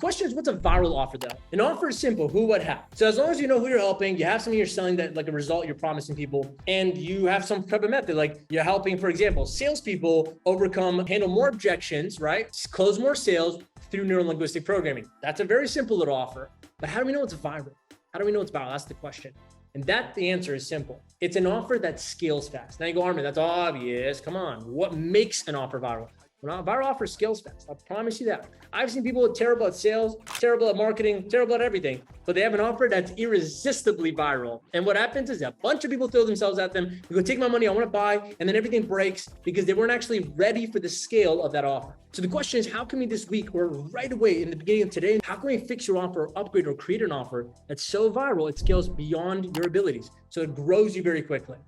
Question is, what's a viral offer though? An offer is simple, who, what, how. So as long as you know who you're helping, you have something you're selling that like a result you're promising people, and you have some type of method, like you're helping, for example, salespeople handle more objections, right? Close more sales through neuro-linguistic programming. That's a very simple little offer. But how do we know it's viral? How do we know it's viral? That's the question. And the answer is simple. It's an offer that scales fast. Now you go, Armin, that's obvious. Come on. What makes an offer viral? Well, a viral offer scales fast. I promise you that. I've seen people terrible at sales, terrible at marketing, terrible at everything, but they have an offer that's irresistibly viral. And what happens is a bunch of people throw themselves at them. They go, take my money, I want to buy. And then everything breaks because they weren't actually ready for the scale of that offer. So the question is, how can we this week or right away in the beginning of today, how can we fix your offer, upgrade or create an offer that's so viral, it scales beyond your abilities? So it grows you very quickly.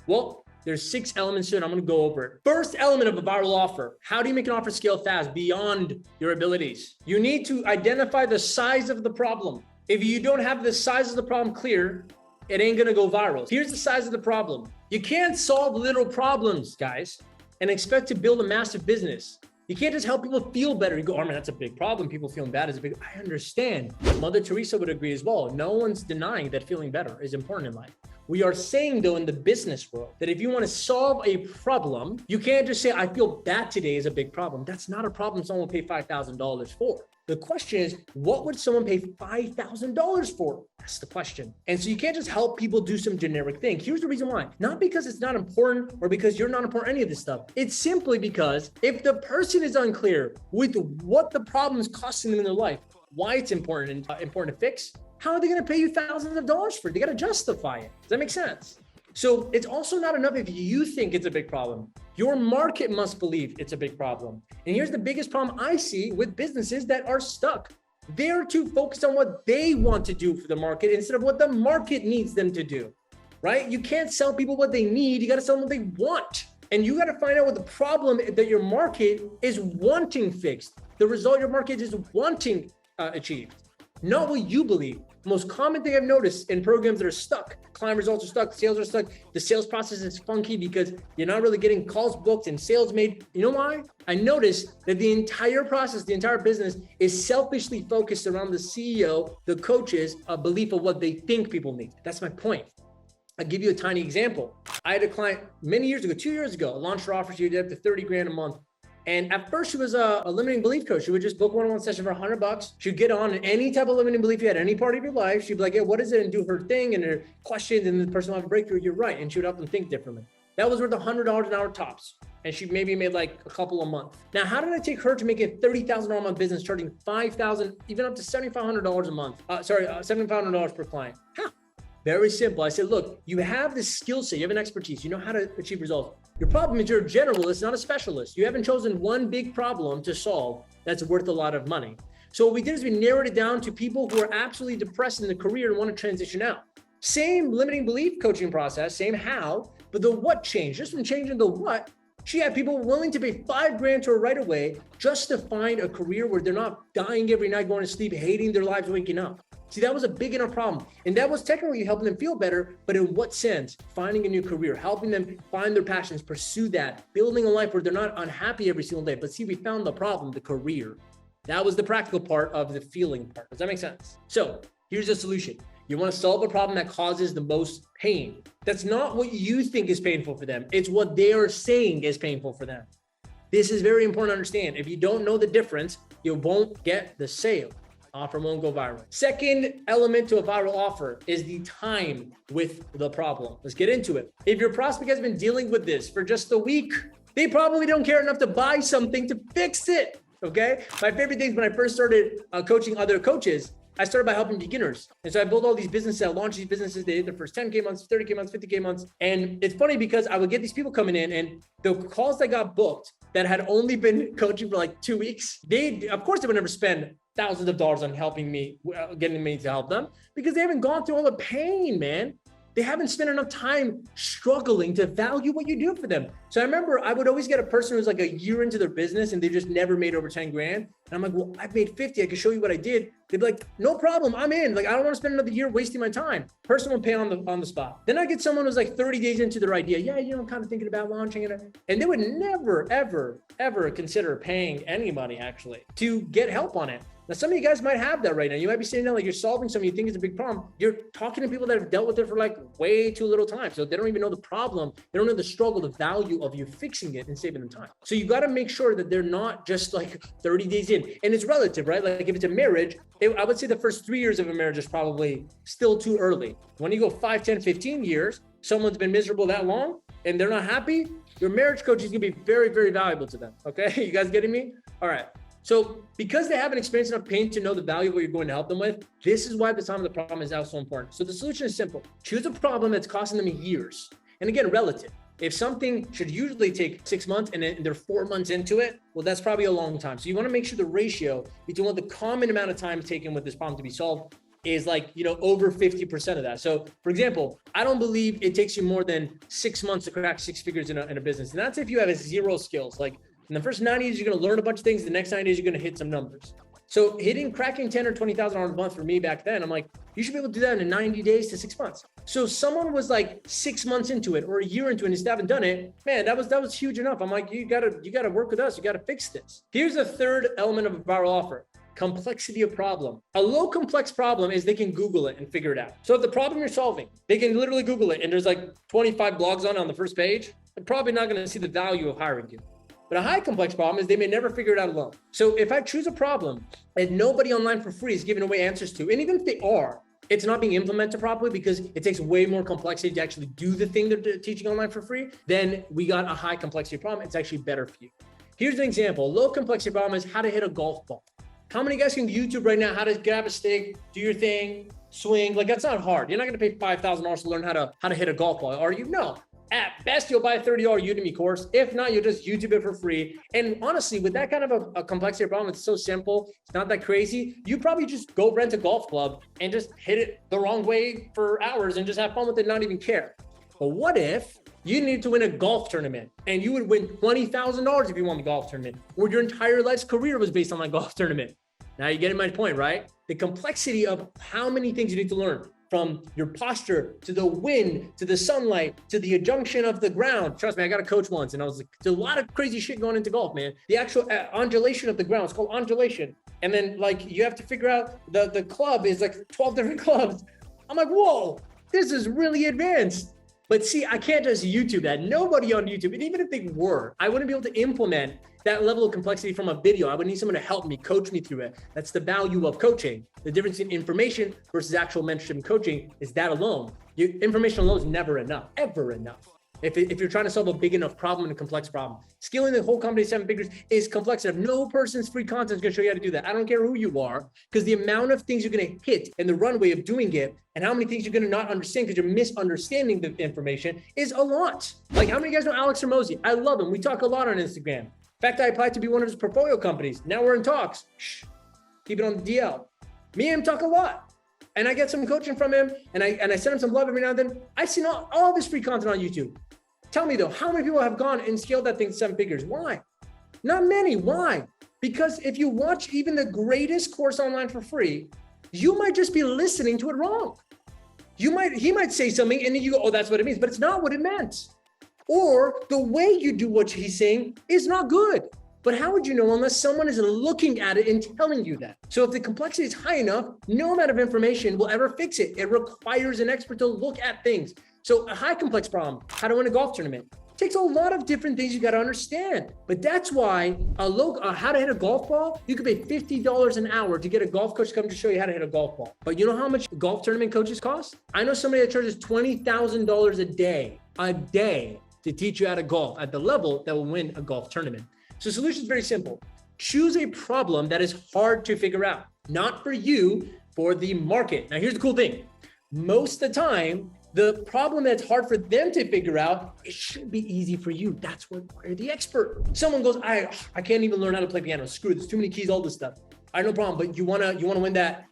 Well, there's 6 elements to it. I'm going to go over it. First element of a viral offer. How do you make an offer scale fast beyond your abilities? You need to identify the size of the problem. If you don't have the size of the problem clear, it ain't going to go viral. Here's the size of the problem. You can't solve little problems, guys, and expect to build a massive business. You can't just help people feel better. You go, Armin, that's a big problem. People feeling bad is a big, I understand. Mother Teresa would agree as well. No one's denying that feeling better is important in life. We are saying though in the business world that if you want to solve a problem, you can't just say, I feel bad today is a big problem. That's not a problem someone will pay $5,000 for. The question is, what would someone pay $5,000 for? That's the question. And so you can't just help people do some generic thing. Here's the reason why. Not because it's not important or because you're not important, any of this stuff. It's simply because if the person is unclear with what the problem is costing them in their life, why it's important to fix, how are they going to pay you thousands of dollars for it? They got to justify it. Does that make sense? So it's also not enough if you think it's a big problem. Your market must believe it's a big problem. And here's the biggest problem I see with businesses that are stuck. They're too focused on what they want to do for the market instead of what the market needs them to do, right? You can't sell people what they need. You got to sell them what they want. And you got to find out what the problem that your market is wanting fixed. The result your market is wanting achieved. Not what you believe. The most common thing I've noticed in programs that are stuck, client results are stuck, sales are stuck, the sales process is funky because you're not really getting calls booked and sales made. You know why? I noticed that the entire process, the entire business is selfishly focused around the CEO, the coaches, a belief of what they think people need. That's my point. I'll give you a tiny example. I had a client many years ago, 2 years ago, launched her offer. She did up to 30 grand a month. And at first she was a limiting belief coach. She would just book one-on-one session for $100. She'd get on any type of limiting belief you had, any part of your life. She'd be like, yeah, what is it? And do her thing and her questions, and the person will have a breakthrough. You're right. And she would help them think differently. That was worth $100 an hour tops. And she maybe made like a couple a month. Now, how did I take her to make a $30,000 a month business, charging $5,000, even up to $7,500 a month? $7,500 per client. How? Very simple. I said, look, you have this skill set, you have an expertise, you know how to achieve results. Your problem is you're a generalist, not a specialist. You haven't chosen one big problem to solve that's worth a lot of money. So what we did is we narrowed it down to people who are absolutely depressed in the career and want to transition out. Same limiting belief coaching process, same how, but the what changed. Just from changing the what, she had people willing to pay $5,000 to her right away just to find a career where they're not dying every night, going to sleep, hating their lives, waking up. See, that was a big enough problem. And that was technically helping them feel better, but in what sense? Finding a new career, helping them find their passions, pursue that, building a life where they're not unhappy every single day. But see, we found the problem, the career. That was the practical part of the feeling part. Does that make sense? So here's the solution. You want to solve a problem that causes the most pain. That's not what you think is painful for them. It's what they are saying is painful for them. This is very important to understand. If you don't know the difference, you won't get the sale. Offer won't go viral. Second element to a viral offer is the time with the problem. Let's get into it. If your prospect has been dealing with this for just a week, they probably don't care enough to buy something to fix it. Okay. My favorite things when I first started coaching other coaches, I started by helping beginners. And so I built all these businesses, I launched these businesses. They did their first 10K months, 30K months, 50K months. And it's funny because I would get these people coming in, and the calls that got booked that had only been coaching for like 2 weeks, of course they would never spend thousands of dollars on helping me, getting me to help them, because they haven't gone through all the pain, man. They haven't spent enough time struggling to value what you do for them. So I remember I would always get a person who's like a year into their business and they just never made over 10 grand. And I'm like, well, I've made 50. I can show you what I did. They'd be like, no problem. I'm in. Like, I don't want to spend another year wasting my time. Person will pay on the spot. Then I get someone who's like 30 days into their idea. Yeah, I'm kind of thinking about launching it. And they would never, ever, ever consider paying any money actually to get help on it. Now, some of you guys might have that right now. You might be sitting there like you're solving something you think is a big problem. You're talking to people that have dealt with it for like way too little time. So they don't even know the problem. They don't know the struggle, the value of you fixing it and saving them time. So you got to make sure that they're not just like 30 days in. And it's relative, right? Like if it's a marriage, I would say the first 3 years of a marriage is probably still too early. When you go 5, 10, 15 years, someone's been miserable that long and they're not happy, your marriage coach is going to be very, very valuable to them. Okay. You guys getting me? All right. So because they haven't experienced enough pain to know the value of what you're going to help them with, this is why the time of the problem is now so important. So the solution is simple. Choose a problem that's costing them years. And again, relative. If something should usually take 6 months and they're 4 months into it, well, that's probably a long time. So you want to make sure the ratio between what the common amount of time taken with this problem to be solved is like, over 50% of that. So for example, I don't believe it takes you more than 6 months to crack 6 figures in a business. And that's if you have zero skills. Like, in the first 90 days, you're going to learn a bunch of things. The next 90 days, you're going to hit some numbers. So cracking 10 or $20,000 a month for me back then, I'm like, you should be able to do that in 90 days to 6 months. So someone was like 6 months into it or a year into it and they still haven't done it. Man, that was huge enough. I'm like, you gotta work with us. You gotta fix this. Here's a third element of a viral offer. Complexity of problem. A low complex problem is they can Google it and figure it out. So if the problem you're solving, they can literally Google it and there's like 25 blogs on the first page, they're probably not going to see the value of hiring you. But a high complex problem is they may never figure it out alone. So if I choose a problem that nobody online for free is giving away answers to, and even if they are, it's not being implemented properly because it takes way more complexity to actually do the thing they're teaching online for free, then we got a high complexity problem. It's actually better for you. Here's an example. Low complexity problem is how to hit a golf ball. How many guys can YouTube right now how to grab a stick, do your thing, swing? Like that's not hard. You're not going to pay $5,000 to learn how to hit a golf ball, are you? No. At best, you'll buy a $30 Udemy course. If not, you'll just YouTube it for free. And honestly, with that kind of a complexity problem, it's so simple. It's not that crazy. You probably just go rent a golf club and just hit it the wrong way for hours and just have fun with it, not even care. But what if you need to win a golf tournament and you would win $20,000 if you won the golf tournament, or your entire life's career was based on that golf tournament? Now you're getting my point, right? The complexity of how many things you need to learn, from your posture to the wind, to the sunlight, to the adjunction of the ground. Trust me, I got a coach once and I was like, there's a lot of crazy shit going into golf, man. The actual undulation of the ground, it's called undulation. And then like, you have to figure out the club is like 12 different clubs. I'm like, whoa, this is really advanced. But see, I can't just YouTube that. Nobody on YouTube, and even if they were, I wouldn't be able to implement that level of complexity from a video. I would need someone to help me, coach me through it. That's the value of coaching. The difference in information versus actual mentorship and coaching is that alone. Information alone is never enough, ever enough. If you're trying to solve a big enough problem and a complex problem, scaling the whole company to 7 figures is complex enough. No person's free content is going to show you how to do that. I don't care who you are, because the amount of things you're going to hit in the runway of doing it and how many things you're going to not understand because you're misunderstanding the information is a lot. Like how many of you guys know Alex Hormozi? I love him. We talk a lot on Instagram. In fact, I applied to be one of his portfolio companies. Now we're in talks. Shh, keep it on the DL. Me and him talk a lot. And I get some coaching from him and I send him some love every now and then. I've seen all this free content on YouTube. Tell me though, how many people have gone and scaled that thing to 7 figures? Why? Not many. Why? Because if you watch even the greatest course online for free, you might just be listening to it wrong. He might say something and then you go, oh, that's what it means, but it's not what it meant. Or the way you do what he's saying is not good. But how would you know unless someone is looking at it and telling you that? So if the complexity is high enough, no amount of information will ever fix it. It requires an expert to look at things. So a high complex problem, how to win a golf tournament, takes a lot of different things you got to understand. But that's why how to hit a golf ball, you could pay $50 an hour to get a golf coach to come to show you how to hit a golf ball. But you know how much golf tournament coaches cost? I know somebody that charges $20,000 a day to teach you how to golf at the level that will win a golf tournament. So the solution is very simple. Choose a problem that is hard to figure out, not for you, for the market. Now, here's the cool thing. Most of the time, the problem that's hard for them to figure out, it should be easy for you. That's what you're the expert. Someone goes, I can't even learn how to play piano. Screw it, there's too many keys, all this stuff. I no problem, but you wanna win that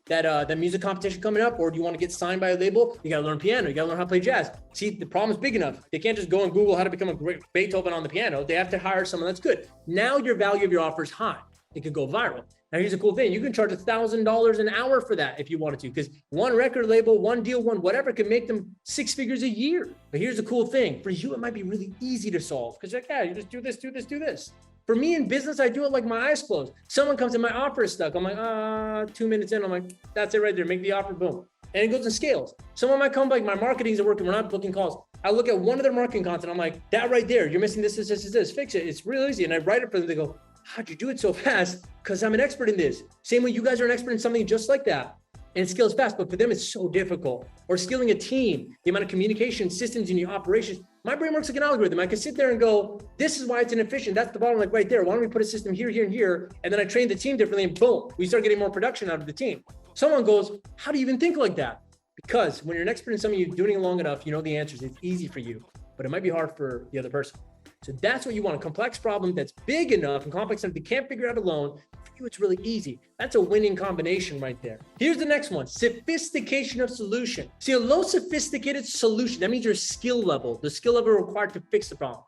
music competition coming up, or do you want to get signed by a label? You gotta learn piano. You gotta learn how to play jazz. See, the problem is big enough. They can't just go and Google how to become a great Beethoven on the piano. They have to hire someone that's good. Now your value of your offer is high. It could go viral. Now, here's a cool thing. You can charge $1,000 an hour for that if you wanted to, because one record label, one deal, one whatever can make them 6 figures a year. But here's the cool thing. For you, it might be really easy to solve because like, yeah, you just do this, do this, do this. For me in business, I do it like my eyes closed. Someone comes and my offer is stuck. I'm like, 2 minutes in, I'm like, that's it right there. Make the offer, boom. And it goes in scales. Someone might come like, my marketing isn't working. We're not booking calls. I look at one of their marketing content. I'm like, that right there, you're missing this, fix it. It's real easy. And I write it for them. They go, how'd you do it so fast? Because I'm an expert in this. Same way you guys are an expert in something just like that. And it scales fast, but for them, it's so difficult. Or scaling a team, the amount of communication systems in your operations. My brain works like an algorithm. I can sit there and go, this is why it's inefficient. That's the bottleneck right there. Why don't we put a system here, here, and here? And then I train the team differently and boom, we start getting more production out of the team. Someone goes, how do you even think like that? Because when you're an expert in something, you're doing it long enough, you know the answers. It's easy for you, but it might be hard for the other person. So that's what you want, a complex problem that's big enough and complex enough they can't figure out alone. For you, it's really easy. That's a winning combination right there. Here's the next one, sophistication of solution. See, a low sophisticated solution, that means your skill level, the skill level required to fix the problem.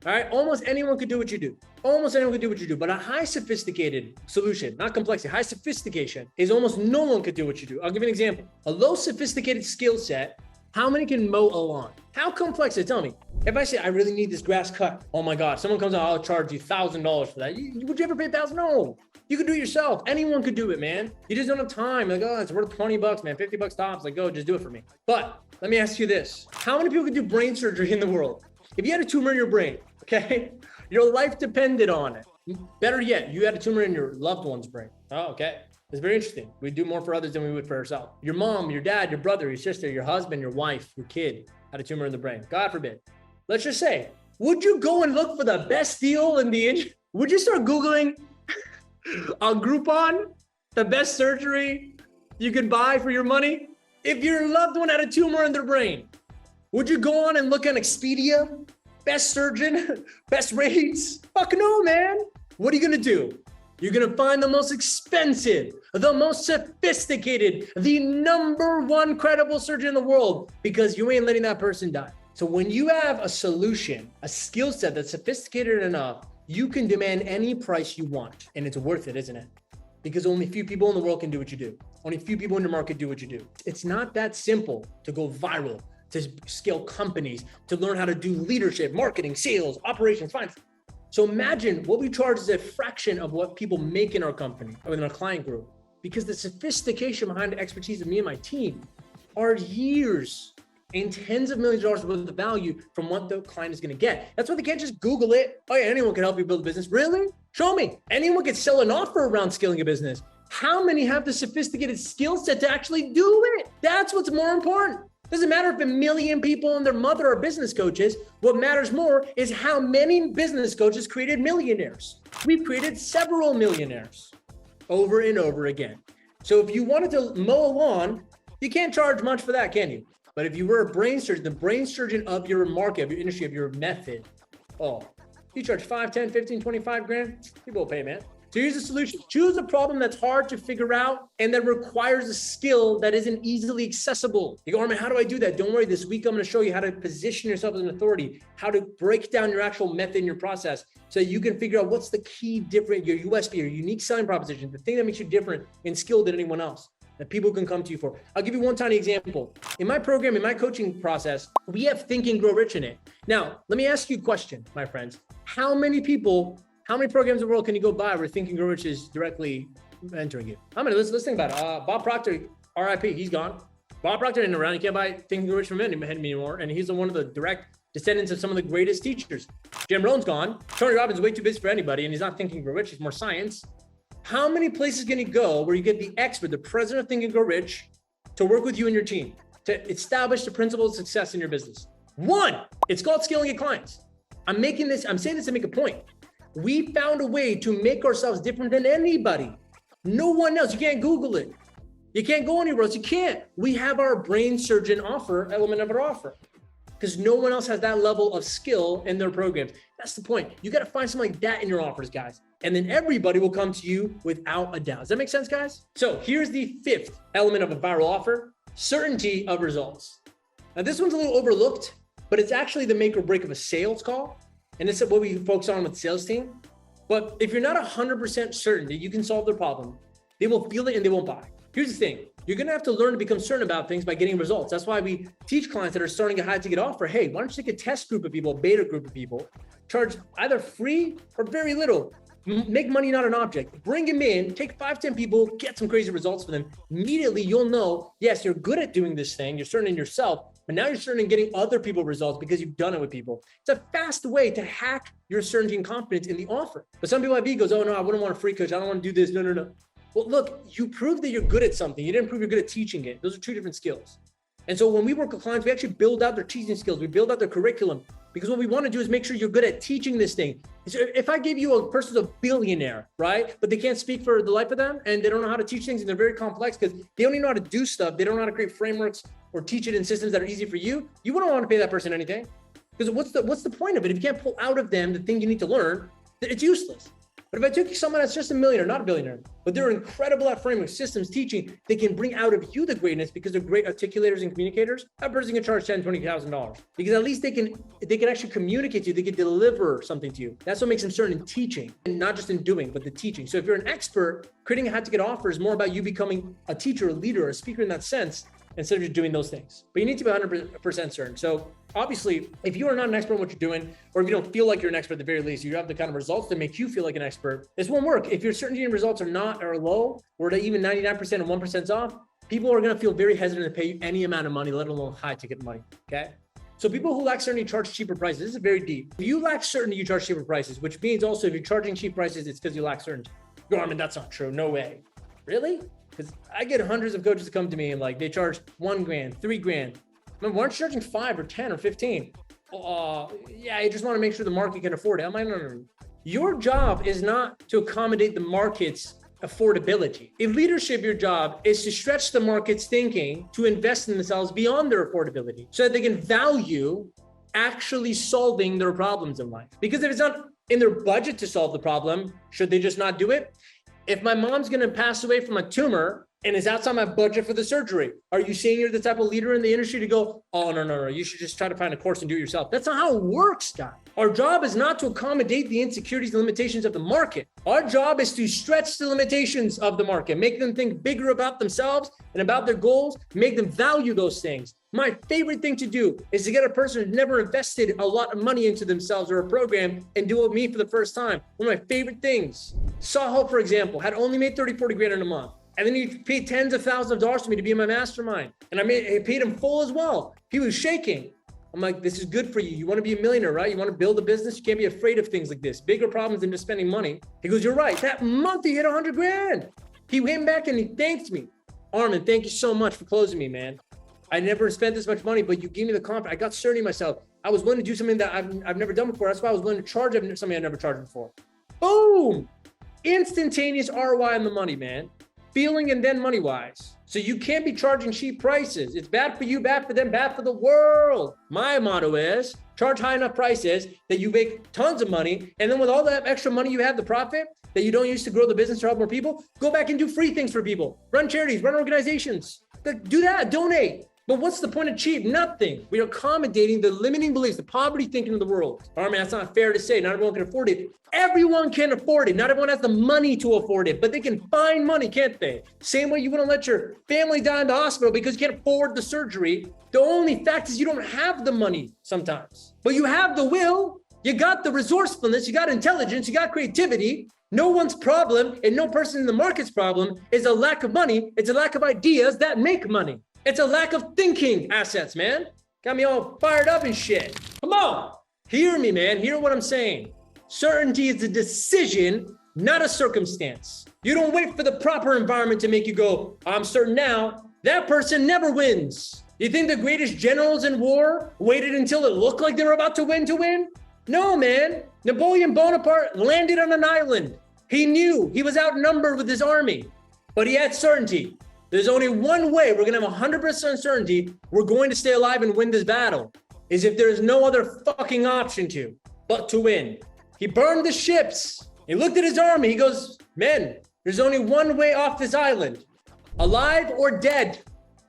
All right, almost anyone could do what you do. Almost anyone could do what you do, but a high sophisticated solution, not complexity, high sophistication is almost no one could do what you do. I'll give you an example. A low sophisticated skill set, how many can mow a lawn? How complex is it? Tell me. If I say, I really need this grass cut, oh my God, someone comes out, I'll charge you $1,000 for that. Would you ever pay $1,000? No, you could do it yourself. Anyone could do it, man. You just don't have time. Like, oh, it's worth 20 bucks, man, 50 bucks tops. Like, go, just do it for me. But let me ask you this. How many people can do brain surgery in the world? If you had a tumor in your brain, okay, your life depended on it. Better yet, you had a tumor in your loved one's brain. Oh, okay. It's very interesting. We do more for others than we would for ourselves. Your mom, your dad, your brother, your sister, your husband, your wife, your kid had a tumor in the brain. God forbid. Let's just say, would you go and look for the best deal in the industry? Would you start Googling on Groupon, the best surgery you could buy for your money? If your loved one had a tumor in their brain, would you go on and look on Expedia, best surgeon, best rates? Fuck no, man. What are you gonna do? You're gonna find the most expensive, the most sophisticated, the number one credible surgeon in the world because you ain't letting that person die. So when you have a solution, a skill set that's sophisticated enough, you can demand any price you want. And it's worth it, isn't it? Because only a few people in the world can do what you do. Only a few people in your market do what you do. It's not that simple to go viral, to scale companies, to learn how to do leadership, marketing, sales, operations, finance. So imagine what we charge is a fraction of what people make in our company or in our client group, because the sophistication behind the expertise of me and my team are years and tens of millions of dollars worth of value from what the client is going to get. That's why they can't just Google it. Oh yeah, anyone can help you build a business. Really? Show me. Anyone can sell an offer around scaling a business. How many have the sophisticated skill set to actually do it? That's what's more important. Doesn't matter if 1 million people and their mother are business coaches. What matters more is how many business coaches created millionaires. We've created several millionaires over and over again. So if you wanted to mow a lawn, you can't charge much for that, can you? But if you were a brain surgeon, the brain surgeon of your market, of your industry, of your method, oh, you charge 5, 10, 15, 25 grand, people will pay, man. So here's the solution. Choose a problem that's hard to figure out and that requires a skill that isn't easily accessible. You go, Armin, how do I do that? Don't worry, this week I'm going to show you how to position yourself as an authority, how to break down your actual method and your process so you can figure out what's the key different, your USP, your unique selling proposition, the thing that makes you different and skilled than anyone else that people can come to you for. I'll give you one tiny example. In my program, in my coaching process, we have Think and Grow Rich in it. Now, let me ask you a question, my friends. How many programs in the world can you go buy where Think and Grow Rich is directly mentoring you? How many? Let's think about it. Bob Proctor, RIP, he's gone. Bob Proctor isn't around. You can't buy Think and Grow Rich from him anymore. And he's one of the direct descendants of some of the greatest teachers. Jim Rohn's gone. Tony Robbins is way too busy for anybody, and he's not Think and Grow Rich. He's more science. How many places can you go where you get the expert, the president of Think and Grow Rich, to work with you and your team, to establish the principles of success in your business? One, it's called scaling your clients. I'm saying this to make a point. We found a way to make ourselves different than anybody. No one else. You can't Google it. You can't go anywhere else. You can't. We have our brain surgeon element of our offer, because no one else has that level of skill in their programs. That's the point. You got to find something like that in your offers, guys. And then everybody will come to you without a doubt. Does that make sense, guys? So here's the fifth element of a viral offer: certainty of results. Now, this one's a little overlooked, but it's actually the make or break of a sales call. And this is what we focus on with the sales team. But if you're not 100% certain that you can solve their problem, they will feel it and they won't buy. Here's the thing. You're going to have to learn to become certain about things by getting results. That's why we teach clients that are starting a high ticket offer. Hey, why don't you take a test group of people, a beta group of people, charge either free or very little. Make money, not an object. Bring them in, take 5-10 people, get some crazy results for them. Immediately, you'll know, yes, you're good at doing this thing. You're certain in yourself, but now you're certain in getting other people results because you've done it with people. It's a fast way to hack your certainty and confidence in the offer. But some people have egos. Oh, no, I wouldn't want a free coach. I don't want to do this. No. Well, look, you proved that you're good at something. You didn't prove you're good at teaching it. Those are two different skills. And so when we work with clients, we actually build out their teaching skills. We build out their curriculum because what we want to do is make sure you're good at teaching this thing. So if I give you a person's a billionaire, right? But they can't speak for the life of them and they don't know how to teach things and they're very complex because they don't even know how to do stuff. They don't know how to create frameworks or teach it in systems that are easy for you. You wouldn't want to pay that person anything because what's the point of it? If you can't pull out of them the thing you need to learn, it's useless. But if I took someone that's just a millionaire, not a billionaire, but they're incredible at frameworks, systems, teaching, they can bring out of you the greatness because they're great articulators and communicators. That person can charge $10,000, $20,000 because at least they can actually communicate to you. They can deliver something to you. That's what makes them certain in teaching and not just in doing, but the teaching. So if you're an expert, creating a high ticket offer is more about you becoming a teacher, a leader, a speaker in that sense, instead of just doing those things. But you need to be 100% certain. So obviously, if you are not an expert in what you're doing, or if you don't feel like you're an expert at the very least, you have the kind of results that make you feel like an expert, this won't work. If your certainty and results are low, or even 99% and 1% off, people are going to feel very hesitant to pay you any amount of money, let alone high ticket money, okay? So people who lack certainty charge cheaper prices. This is very deep. If you lack certainty, you charge cheaper prices, which means also if you're charging cheap prices, it's because you lack certainty. Armin, that's not true. No way. Really? Because I get hundreds of coaches to come to me and like they charge $1,000, $3,000. Man, why aren't you charging 5 or 10 or 15? Yeah, I just want to make sure the market can afford it. I'm like, no. Your job is not to accommodate the market's affordability. In leadership, your job is to stretch the market's thinking to invest in themselves beyond their affordability so that they can value actually solving their problems in life. Because if it's not in their budget to solve the problem, should they just not do it? If my mom's going to pass away from a tumor and it's outside my budget for the surgery, are you saying you're the type of leader in the industry to go, oh, no, you should just try to find a course and do it yourself? That's not how it works, guys. Our job is not to accommodate the insecurities and limitations of the market. Our job is to stretch the limitations of the market, make them think bigger about themselves and about their goals, make them value those things. My favorite thing to do is to get a person who's never invested a lot of money into themselves or a program and do it with me for the first time. One of my favorite things. Saho, for example, had only made 30, 40 grand in a month. And then he paid tens of thousands of dollars to me to be in my mastermind. And I paid him full as well. He was shaking. I'm like, this is good for you. You want to be a millionaire, right? You want to build a business. You can't be afraid of things like this. Bigger problems than just spending money. He goes, you're right. That month he hit 100 grand. He came back and he thanked me. Armin, thank you so much for closing me, man. I never spent this much money, but you gave me the confidence. I got certainty in myself. I was willing to do something that I've never done before. That's why I was willing to charge something I never charged before. Boom! Instantaneous ROI on the money, man. Feeling and then money-wise. So you can't be charging cheap prices. It's bad for you, bad for them, bad for the world. My motto is charge high enough prices that you make tons of money. And then with all that extra money you have, the profit that you don't use to grow the business or help more people, go back and do free things for people. Run charities, run organizations. Do that, donate. But what's the point of cheap? Nothing. We are accommodating the limiting beliefs, the poverty thinking of the world. Armin, that's not fair to say. Not everyone can afford it. Everyone can afford it. Not everyone has the money to afford it, but they can find money, can't they? Same way you wouldn't let your family die in the hospital because you can't afford the surgery. The only fact is you don't have the money sometimes, but you have the will. You got the resourcefulness. You got intelligence. You got creativity. No one's problem and no person in the market's problem is a lack of money. It's a lack of ideas that make money. It's a lack of thinking assets, man. Got me all fired up and shit. Come on. Hear me, man. Hear what I'm saying. Certainty is a decision, not a circumstance. You don't wait for the proper environment to make you go, I'm certain now. That person never wins. You think the greatest generals in war waited until it looked like they were about to win? No, man. Napoleon Bonaparte landed on an island. He knew he was outnumbered with his army, but he had certainty. There's only one way we're going to have 100% certainty we're going to stay alive and win this battle, is if there's no other fucking option but to win. He burned the ships. He looked at his army. He goes, men, there's only one way off this island, alive or dead.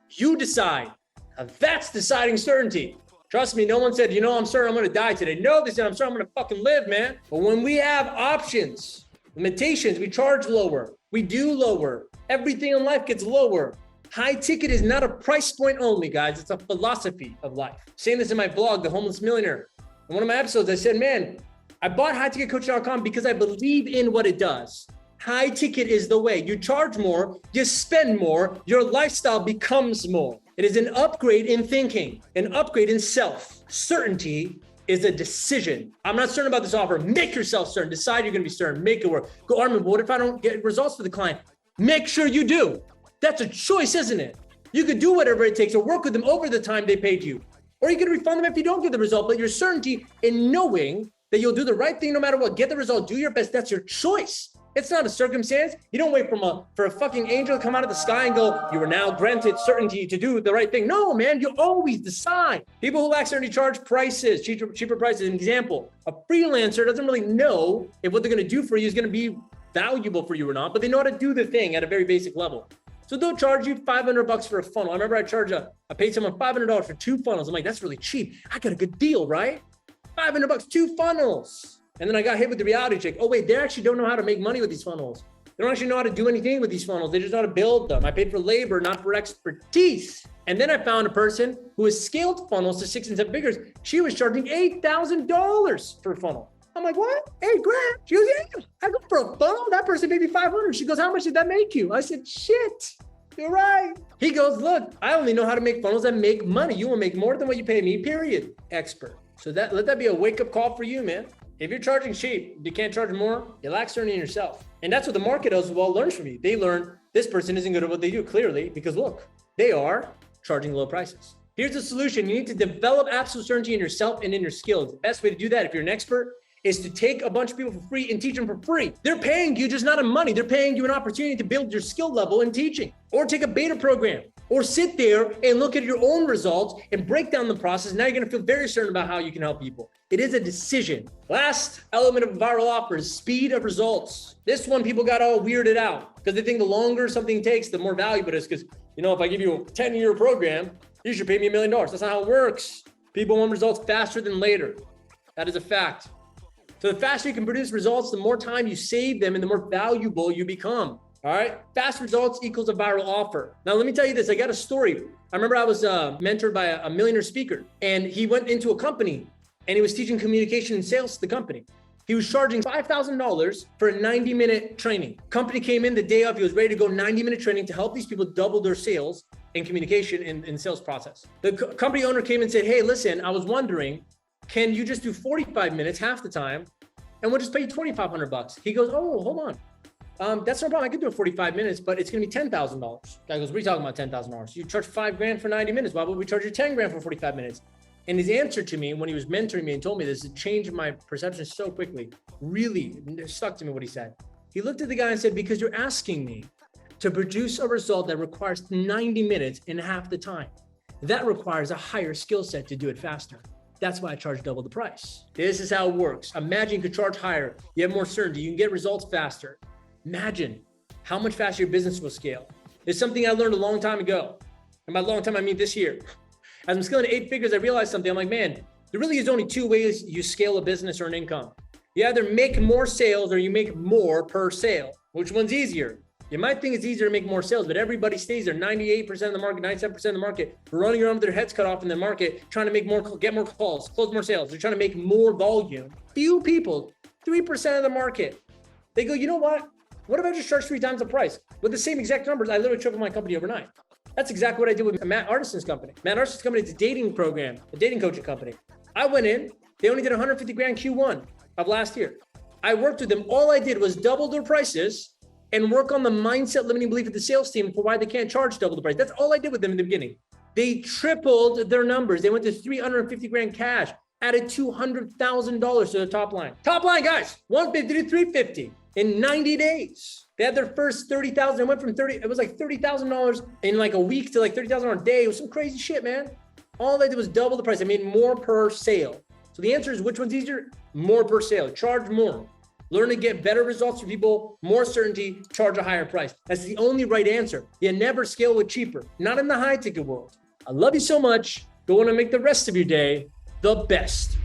You decide. Now that's deciding certainty. Trust me, no one said, I'm sorry, I'm going to die today. No, they said, I'm sorry, I'm going to fucking live, man. But when we have options, limitations, we charge lower. We do lower. Everything in life gets lower. High ticket is not a price point only, guys. It's a philosophy of life. Saying this in my blog, The Homeless Millionaire. In one of my episodes, I said, man, I bought highticketcoach.com because I believe in what it does. High ticket is the way. You charge more, you spend more, your lifestyle becomes more. It is an upgrade in thinking, an upgrade in self. Certainty is a decision. I'm not certain about this offer. Make yourself certain. Decide you're going to be certain. Make it work. Go, Armin, what if I don't get results for the client? Make sure you do. That's a choice, isn't it? You could do whatever it takes or work with them over the time they paid you. Or you can refund them if you don't get the result, but your certainty in knowing that you'll do the right thing no matter what, get the result, do your best, that's your choice. It's not a circumstance. You don't wait for a fucking angel to come out of the sky and go, you are now granted certainty to do the right thing. No, man, you always decide. People who lack certainty charge prices, cheaper prices. An example, a freelancer doesn't really know if what they're going to do for you is going to be valuable for you or not, but they know how to do the thing at a very basic level. So they'll charge you $500 for a funnel. I remember I paid someone $500 for 2 funnels. I'm like, that's really cheap. I got a good deal, right? $500, 2 funnels. And then I got hit with the reality check. Oh wait, they actually don't know how to make money with these funnels. They don't actually know how to do anything with these funnels. They just know how to build them. I paid for labor, not for expertise. And then I found a person who has scaled funnels to 6 and 7 figures. She was charging $8,000 per funnel. I'm like, what? 8 grand? She goes, yeah, I go for a funnel. That person made me 500. She goes, how much did that make you? I said, shit, you're right. He goes, look, I only know how to make funnels that make money. You will make more than what you pay me, period. Expert. So let that be a wake-up call for you, man. If you're charging cheap, you can't charge more, you lack certainty in yourself. And that's what the market as well learns from you. They learn this person isn't good at what they do, clearly, because look, they are charging low prices. Here's the solution. You need to develop absolute certainty in yourself and in your skills. The best way to do that, if you're an expert, is to take a bunch of people for free and teach them for free. They're paying you just not in money. They're paying you an opportunity to build your skill level in teaching, or take a beta program, or sit there and look at your own results and break down the process. Now you're going to feel very certain about how you can help people. It is a decision. Last element of viral offers, speed of results. This one, people got all weirded out because they think the longer something takes, the more valuable it is. Because, if I give you a 10-year program, you should pay me $1 million. That's not how it works. People want results faster than later. That is a fact. So the faster you can produce results, the more time you save them and the more valuable you become. All right. Fast results equals a viral offer. Now, let me tell you this. I got a story. I remember I was mentored by a millionaire speaker, and he went into a company and he was teaching communication and sales to the company. He was charging $5,000 for a 90-minute training. Company came in the day of, he was ready to go 90-minute training to help these people double their sales and communication in sales process. The company owner came and said, hey, listen, I was wondering, can you just do 45 minutes, half the time, and we'll just pay you $2,500? He goes, oh, hold on. That's no problem. I could do it 45 minutes, but it's going to be $10,000. Guy goes, what are you talking about $10,000? You charge $5 grand for 90 minutes. Why would we charge you 10 grand for 45 minutes? And his answer to me when he was mentoring me and told me this, it changed my perception so quickly. Really, it stuck to me what he said. He looked at the guy and said, because you're asking me to produce a result that requires 90 minutes in half the time. That requires a higher skill set to do it faster. That's why I charge double the price. This is how it works. Imagine you could charge higher. You have more certainty. You can get results faster. Imagine how much faster your business will scale. It's something I learned a long time ago. And by long time, I mean this year. As I'm scaling to 8 figures, I realized something. I'm like, man, there really is only 2 ways you scale a business or an income. You either make more sales or you make more per sale. Which one's easier? You might think it's easier to make more sales, but everybody stays there. 98% of the market, 97% of the market, running around with their heads cut off in the market, trying to make more, get more calls, close more sales. They're trying to make more volume. Few people, 3% of the market, they go, you know what? What if I just charge 3 times the price? With the same exact numbers, I literally tripled my company overnight. That's exactly what I did with Matt Artison's company. Matt Artison's company is a dating program, a dating coaching company. I went in, they only did 150 grand Q1 of last year. I worked with them. All I did was double their prices and work on the mindset limiting belief of the sales team for why they can't charge double the price. That's all I did with them in the beginning. They tripled their numbers. They went to 350 grand cash, added $200,000 to the top line. Top line, guys, 150 to 350 in 90 days. They had their first 30,000. It went from it was like $30,000 in like a week to like $30,000 a day. It was some crazy shit, man. All they did was double the price. I made more per sale. So the answer is, which one's easier? More per sale. Charge more. Learn to get better results for people, more certainty, charge a higher price. That's the only right answer. You never scale with cheaper, not in the high ticket world. I love you so much. Go on and make the rest of your day the best.